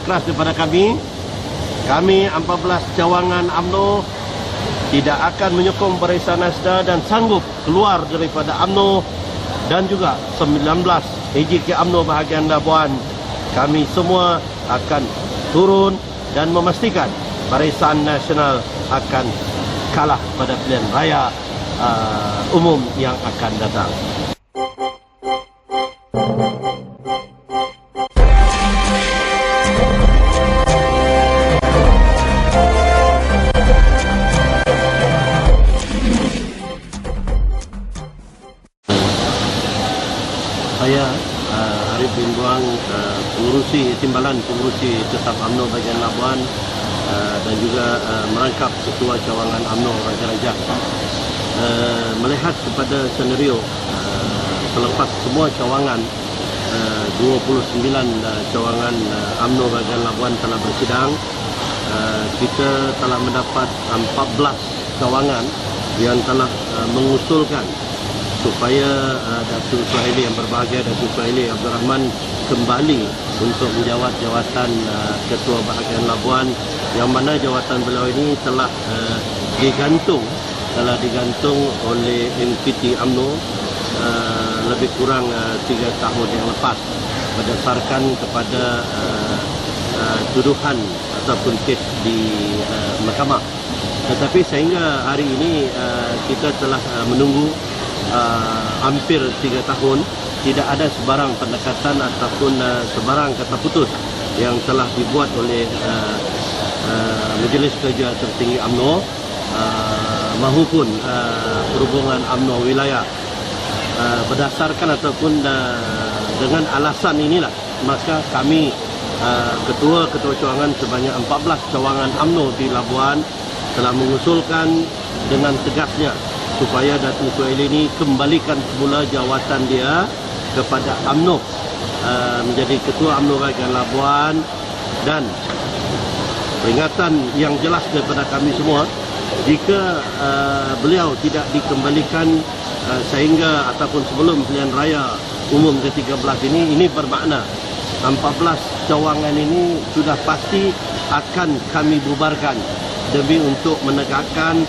keras daripada kami 14 cawangan UMNO tidak akan menyokong Barisan Nasda dan sanggup keluar daripada UMNO, dan juga 19 AJK UMNO bahagian Labuan. Kami semua akan turun dan memastikan Barisan Nasional akan kalah pada pilihan raya umum yang akan datang. Saya Arif bin Buang, timbalan pengurusi tetap UMNO bahagian Labuan, dan juga merangkap ketua cawangan UMNO Raja Raja. Melihat kepada senario selepas semua cawangan, 29 cawangan UMNO bahagian Labuan telah bersidang, kita telah mendapat 14 cawangan yang telah mengusulkan supaya Datuk Suhaili yang berbahagia, Datuk Suhaili Abdul Rahman kembali untuk menjawat jawatan Ketua Bahagian Labuan, yang mana jawatan beliau ini telah digantung oleh MPT UMNO lebih kurang 3 tahun yang lepas berdasarkan kepada tuduhan ataupun kes di mahkamah. Tetapi sehingga hari ini kita telah menunggu hampir 3 tahun, tidak ada sebarang pendekatan ataupun sebarang kata putus yang telah dibuat oleh Majlis Kerja Tertinggi UMNO maupun perhubungan UMNO wilayah. Berdasarkan ataupun dengan alasan inilah, maka kami ketua-ketua cawangan sebanyak 14 cawangan UMNO di Labuan telah mengusulkan dengan tegasnya supaya Datuk Suhaili ini kembalikan semula jawatan dia kepada UMNO, menjadi ketua UMNO bahagian Labuan. Dan peringatan yang jelas daripada kami semua, jika beliau tidak dikembalikan sehingga ataupun sebelum pilihan raya umum ke-13 ini bermakna 14 cawangan ini sudah pasti akan kami bubarkan demi untuk menegakkan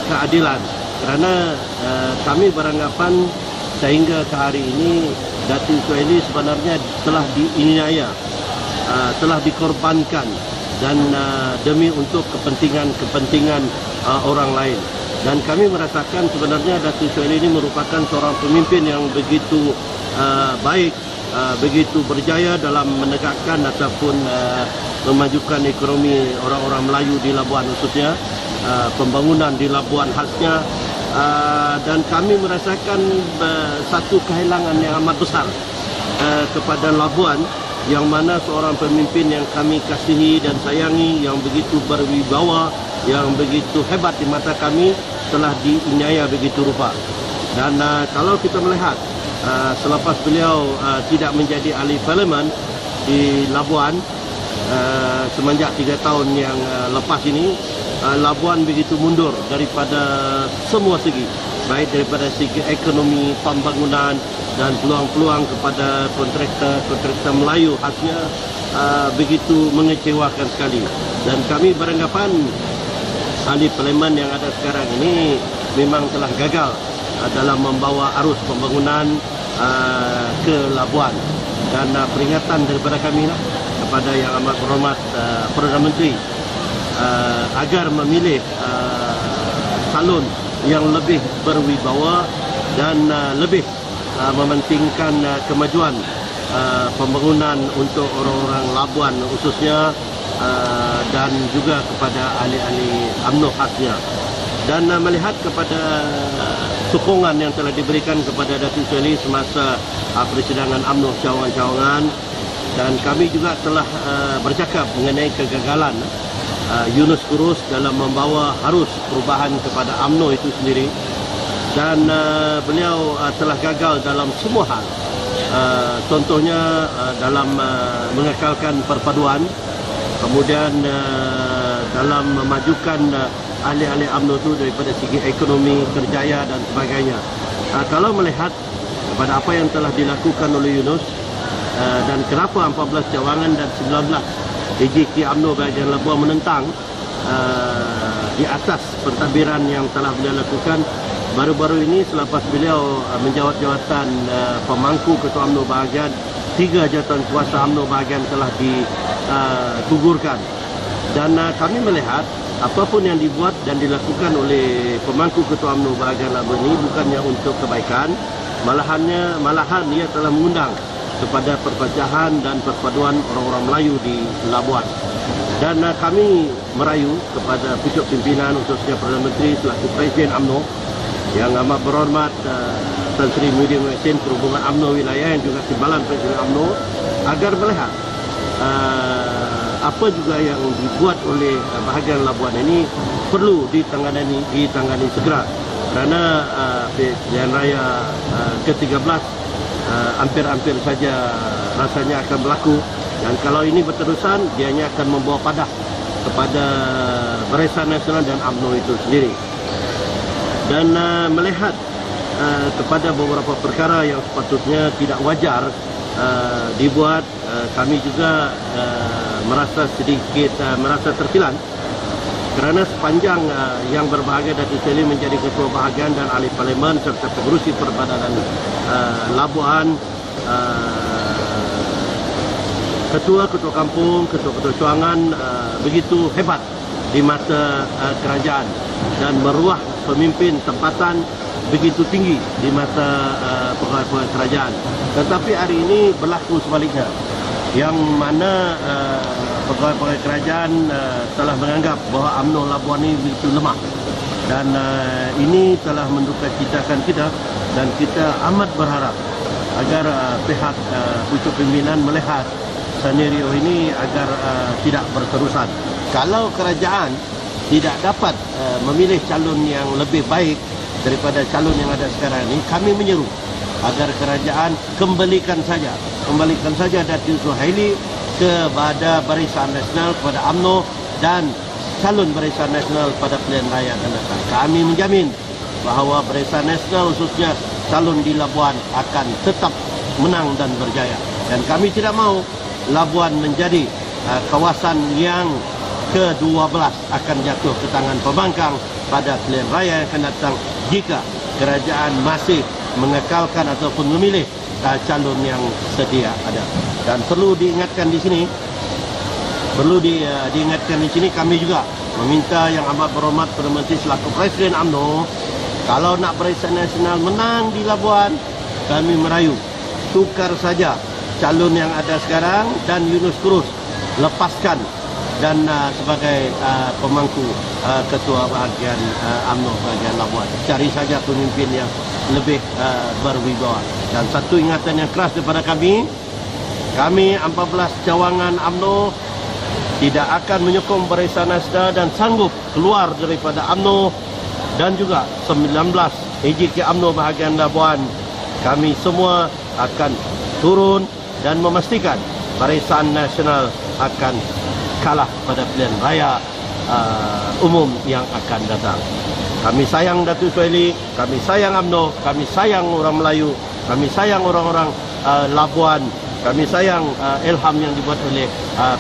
keadilan. Kerana kami beranggapan sehingga ke hari ini Datuk Suhaili sebenarnya telah diiniaya, telah dikorbankan, dan demi untuk kepentingan orang lain. Dan kami merasakan sebenarnya Datuk Suhaili ini merupakan seorang pemimpin yang begitu baik, begitu berjaya dalam menegakkan ataupun memajukan ekonomi orang-orang Melayu di Labuan, khususnya pembangunan di Labuan khasnya. Dan kami merasakan satu kehilangan yang amat besar kepada Labuan, yang mana seorang pemimpin yang kami kasihi dan sayangi, yang begitu berwibawa, yang begitu hebat di mata kami, telah diiniaya begitu rupa. Dan kalau kita melihat selepas beliau tidak menjadi ahli parlimen di Labuan semenjak 3 tahun yang lepas ini, Labuan begitu mundur daripada semua segi, baik daripada segi ekonomi, pembangunan, dan peluang-peluang kepada kontraktor Melayu khasnya begitu mengecewakan sekali. Dan kami beranggapan ahli parlimen yang ada sekarang ini memang telah gagal dalam membawa arus pembangunan ke Labuan. Dan peringatan daripada kami lah kepada yang amat berhormat Perdana Menteri agar memilih calon yang lebih berwibawa dan lebih mementingkan kemajuan pembangunan untuk orang-orang Labuan khususnya, dan juga kepada ahli-ahli UMNO khasnya. Dan melihat kepada sokongan yang telah diberikan kepada Datuk Suhaili semasa persidangan UMNO cawangan-cawangan, dan kami juga telah bercakap mengenai kegagalan Yunus Kurus dalam membawa arus perubahan kepada UMNO itu sendiri, dan beliau telah gagal dalam semua hal. Contohnya dalam mengekalkan perpaduan, kemudian dalam memajukan ahli-ahli UMNO itu daripada segi ekonomi, kerjaya dan sebagainya. Kalau melihat kepada apa yang telah dilakukan oleh Yunus, dan kenapa 14 cawangan dan 19 AJK UMNO bahagian Labuan menentang di atas pentadbiran yang telah beliau lakukan baru-baru ini selepas beliau menjawat jawatan pemangku Ketua UMNO bahagian. 3 jawatan kuasa UMNO bahagian telah digugurkan. Dan kami melihat apapun yang dibuat dan dilakukan oleh pemangku Ketua UMNO bahagian Labuan ini bukannya untuk kebaikan, malahan ia telah mengundang kepada perpecahan dan perpaduan orang-orang Melayu di Labuan. Dan kami merayu kepada pucuk pimpinan khususnya Perdana Menteri selaku Presiden UMNO yang amat berhormat Tan Sri Muhyiddin Yassin, Perhubungan UMNO Wilayah yang juga Timbalan Presiden UMNO, agar melihat apa juga yang dibuat oleh bahagian Labuan ini perlu ditangani segera, kerana pilihan raya ke-13 hampir-hampir saja rasanya akan berlaku, dan kalau ini berterusan dianya akan membawa padah kepada Barisan Nasional dan UMNO itu sendiri. Dan melihat kepada beberapa perkara yang sepatutnya tidak wajar dibuat, kami juga merasa sedikit merasa tersilan, kerana sepanjang yang berbahagia Datuk Seri menjadi Ketua Bahagian dan Ahli Parlimen serta Pengerusi Perbadanan Labuan, Ketua-Ketua Kampung, Ketua-Ketua Cawangan begitu hebat di mata kerajaan dan meruah pemimpin tempatan begitu tinggi di mata pegawai-pegawai kerajaan. Tetapi hari ini berlaku sebaliknya, yang mana pegawai-pegawai kerajaan telah menganggap bahawa UMNO Labuan ini begitu lemah, dan ini telah mendukacitakan kita, dan kita amat berharap agar pihak pucuk pimpinan melihat senario ini agar tidak berterusan. Kalau kerajaan tidak dapat memilih calon yang lebih baik daripada calon yang ada sekarang ini, kami menyeru agar kerajaan kembalikan saja Datuk Suhaili kepada Barisan Nasional, kepada UMNO dan calon Barisan Nasional pada pilihan raya akan datang. Kami menjamin bahawa Barisan Nasional khususnya calon di Labuan akan tetap menang dan berjaya, dan kami tidak mahu Labuan menjadi kawasan yang ke-12 akan jatuh ke tangan pembangkang pada pilihan raya yang akan datang jika kerajaan masih mengekalkan ataupun memilih calon yang sedia ada. Dan perlu diingatkan di sini, kami juga meminta Yang Amat Berhormat Perdana Menteri selaku Presiden UMNO, kalau nak Barisan Nasional menang di Labuan, kami merayu tukar saja calon yang ada sekarang dan Yunus Kurus lepaskan dan sebagai pemangku Ketua Bahagian UMNO bahagian Labuan. Cari saja pemimpin yang lebih berwibawa. Dan satu ingatan yang keras daripada kami 14 cawangan UMNO tidak akan menyokong Barisan Nasional dan sanggup keluar daripada UMNO, dan juga 19 AJK UMNO bahagian Labuan. Kami semua akan turun dan memastikan Barisan Nasional akan kalah pada pilihan raya umum yang akan datang. Kami sayang Datuk Suhaili, kami sayang UMNO, kami sayang orang Melayu, kami sayang orang-orang Labuan, kami sayang ilham yang dibuat oleh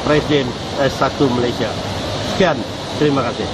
Presiden 1 Malaysia. Sekian, terima kasih.